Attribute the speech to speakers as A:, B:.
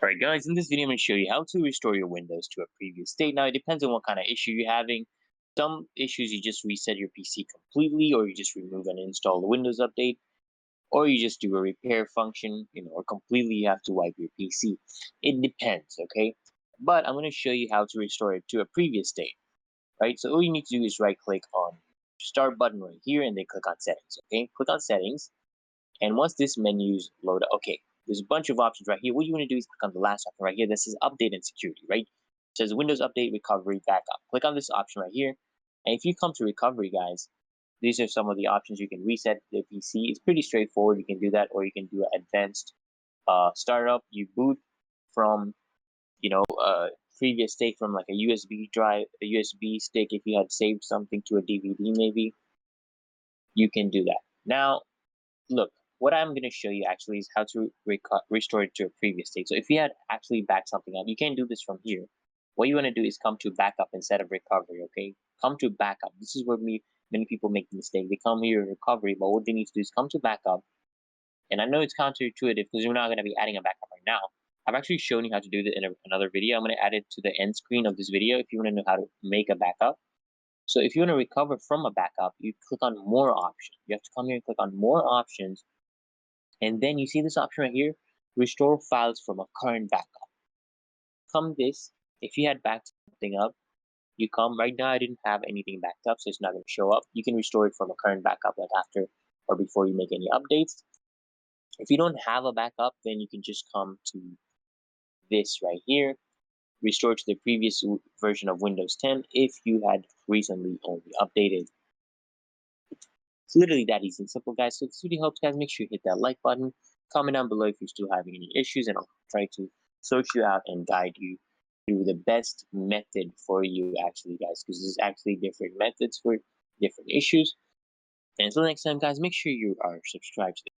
A: Alright guys, in this video I'm going to show you how to restore your Windows to a previous state. Now it depends on what kind of issue you're having. Some issues you just reset your PC completely, or you just remove and install the Windows update, or you just do a repair function, or completely you have to wipe your PC. It depends, okay? But I'm going to show you how to restore it to a previous state, right? So all you need to do is right click on start button right here and then click on settings, okay? Click on settings, and once this menu's loaded, okay, there's a bunch of options right here. What you want to do is click on the last option right here. This is update and security, right? It says Windows Update Recovery Backup. Click on this option right here. And if you come to recovery, guys, these are some of the options. You can reset the PC. It's pretty straightforward. You can do that, or you can do an advanced startup. You boot from, previous state from like a USB drive, a USB stick. If you had saved something to a DVD, maybe you can do that. Now, look, what I'm going to show you actually is how to restore it to a previous state. So if you had actually backed something up, you can't do this from here. What you want to do is come to backup instead of recovery, okay? Come to backup. This is where many people make the mistake. They come here in recovery, but what they need to do is come to backup. And I know it's counterintuitive because we're not going to be adding a backup right now. I've actually shown you how to do that in another video. I'm going to add it to the end screen of this video if you want to know how to make a backup. So if you want to recover from a backup, you click on more options. You have to come here and click on more options, and then you see this option right here, restore files from a current backup. Come this, if you had backed something up, you come right now. I didn't have anything backed up, so it's not going to show up. You can restore it from a current backup, like after or before you make any updates. If you don't have a backup, then you can just come to this right here, restore to the previous version of Windows 10 if you had recently only updated. It's literally that easy and simple, guys. So if this video helps, guys, make sure you hit that like button. Comment down below if you're still having any issues, and I'll try to search you out and guide you through the best method for you, actually, guys, because there's actually different methods for different issues. And until next time, guys, make sure you are subscribed to the